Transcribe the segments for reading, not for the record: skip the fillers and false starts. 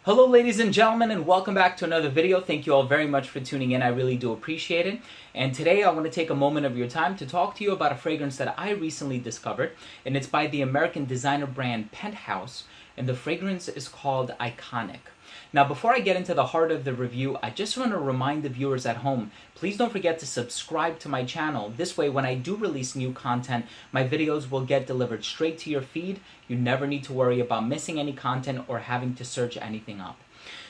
Hello ladies and gentlemen, and welcome back to another video. Thank you all very much for tuning in. I really do appreciate it. And today I want to take a moment of your time to talk to you about a fragrance that I recently discovered, and it's by the American designer brand Penthouse, and the fragrance is called Iconic. Now, before I get into the heart of the review, I just want to remind the viewers at home, please don't forget to subscribe to my channel. This way, when I do release new content, my videos will get delivered straight to your feed. You never need to worry about missing any content or having to search anything up.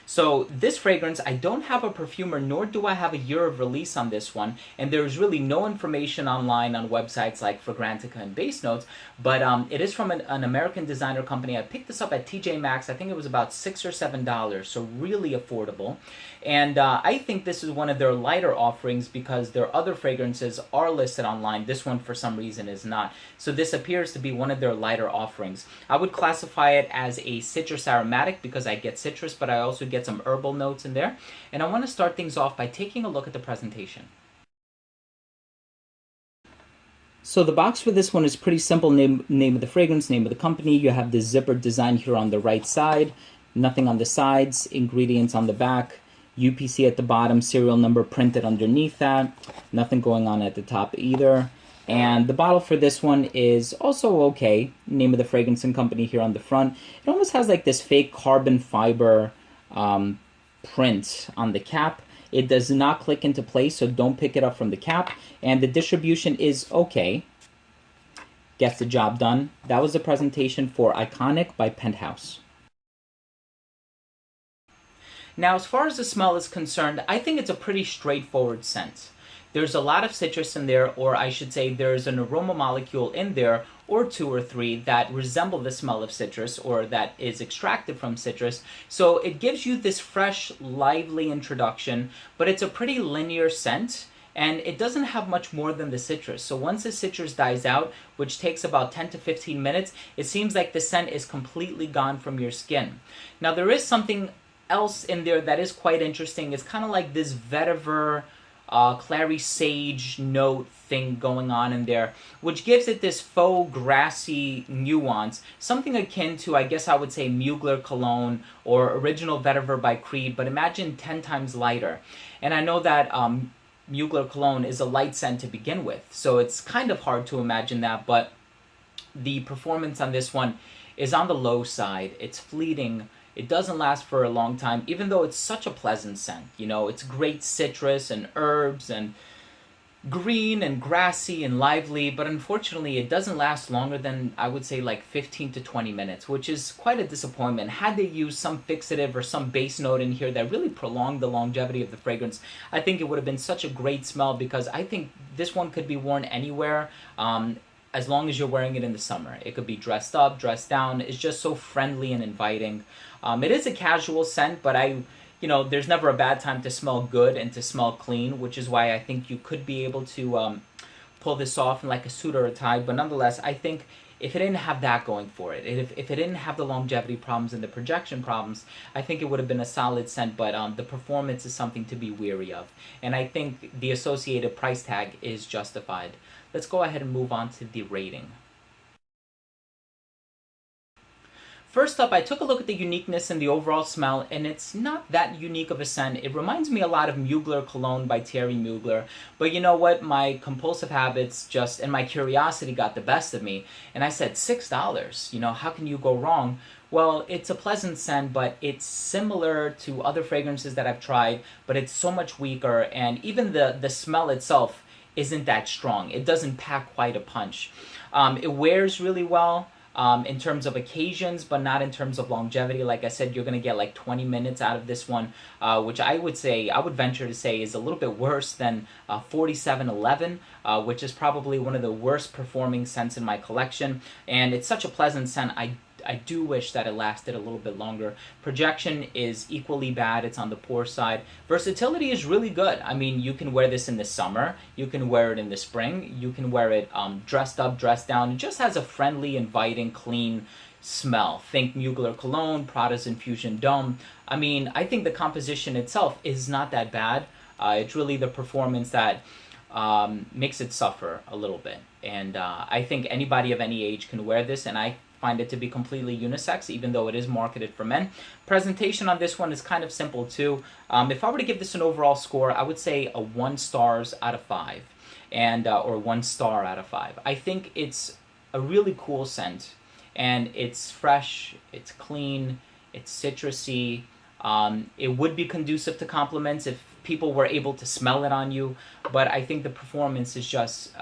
So this fragrance, I don't have a perfumer, nor do I have a year of release on this one, and there's really no information online on websites like Fragrantica and Base Notes, but it is from an American designer company. I picked this up at TJ Maxx. I think it was about $6 or $7, so really affordable. And I think this is one of their lighter offerings because their other fragrances are listed online. This one, for some reason, is not. So this appears to be one of their lighter offerings. I would classify it as a citrus aromatic because I get citrus, but I also get some herbal notes in there. And I want to start things off by taking a look at the presentation. So the box for this one is pretty simple. Name of the fragrance, name of the company. You have the zippered design here on the right side. Nothing on the sides. Ingredients on the back. UPC at the bottom. Serial number printed underneath that. Nothing going on at the top either. And the bottle for this one is also okay. Name of the fragrance and company here on the front. It almost has like this fake carbon fiber print on the cap. It does not click into place, so don't pick it up from the cap. And the distribution is okay. Gets the job done. That was the presentation for Iconic by Penthouse. Now, as far as the smell is concerned, I think it's a pretty straightforward scent. There's a lot of citrus in there, or I should say there's an aroma molecule in there, or two or three, that resemble the smell of citrus, or that is extracted from citrus. So it gives you this fresh, lively introduction, but it's a pretty linear scent, and it doesn't have much more than the citrus. So once the citrus dies out, which takes about 10 to 15 minutes, it seems like the scent is completely gone from your skin. Now, there is something else in there that is quite interesting. It's kind of like this vetiver, clary sage note thing going on in there, which gives it this faux grassy nuance, something akin to, I guess I would say, Mugler Cologne or Original Vetiver by Creed, but imagine 10 times lighter. And I know that Mugler Cologne is a light scent to begin with, so it's kind of hard to imagine that, but the performance on this one is on the low side. It's fleeting. It doesn't last for a long time, even though it's such a pleasant scent. You know, it's great citrus and herbs and green and grassy and lively, but unfortunately it doesn't last longer than, I would say, like 15 to 20 minutes, which is quite a disappointment. Had they used some fixative or some base note in here that really prolonged the longevity of the fragrance, I think it would have been such a great smell, because I think this one could be worn anywhere. As long as you're wearing it in the summer. It could be dressed up, dressed down. It's just so friendly and inviting. It is a casual scent, but there's never a bad time to smell good and to smell clean, which is why I think you could be able to pull this off in like a suit or a tie. But nonetheless, I think if it didn't have that going for it, if it didn't have the longevity problems and the projection problems, I think it would have been a solid scent, but the performance is something to be wary of. And I think the associated price tag is justified. Let's go ahead and move on to the rating. First up, I took a look at the uniqueness and the overall smell, and it's not that unique of a scent. It reminds me a lot of Mugler Cologne by Thierry Mugler, but you know what? My compulsive habits and my curiosity got the best of me, and I said, $6, how can you go wrong? Well, it's a pleasant scent, but it's similar to other fragrances that I've tried, but it's so much weaker, and even the smell itself isn't that strong. It doesn't pack quite a punch. It wears really well in terms of occasions, but not in terms of longevity. Like I said, you're going to get like 20 minutes out of this one, which I would venture to say is a little bit worse than 4711, which is probably one of the worst performing scents in my collection. And it's such a pleasant scent. I do wish that it lasted a little bit longer. Projection is equally bad. It's on the poor side. Versatility is really good. I mean, you can wear this in the summer. You can wear it in the spring. You can wear it dressed up, dressed down. It just has a friendly, inviting, clean smell. Think Mugler Cologne, Prada's Infusion Dome. I mean, I think the composition itself is not that bad. It's really the performance that makes it suffer a little bit. And I think anybody of any age can wear this, and I find it to be completely unisex, even though it is marketed for men. Presentation on this one is kind of simple too. If I were to give this an overall score, I would say a 1 stars out of 5, and or 1 star out of 5. I think it's a really cool scent, and it's fresh, it's clean, it's citrusy. It would be conducive to compliments if people were able to smell it on you, but I think the performance is just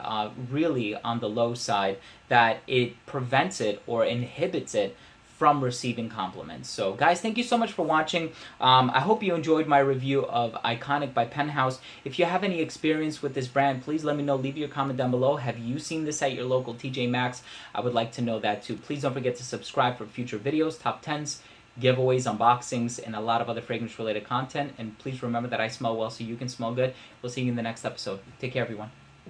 really on the low side, that it prevents it or inhibits it from receiving compliments. So guys, thank you so much for watching. I hope you enjoyed my review of Iconic by Penthouse. If you have any experience with this brand, please let me know. Leave your comment down below. Have you seen this at your local TJ Maxx? I would like to know that too. Please don't forget to subscribe for future videos, top 10s, giveaways, unboxings, and a lot of other fragrance-related content. And please remember that I smell well so you can smell good. We'll see you in the next episode. Take care, everyone.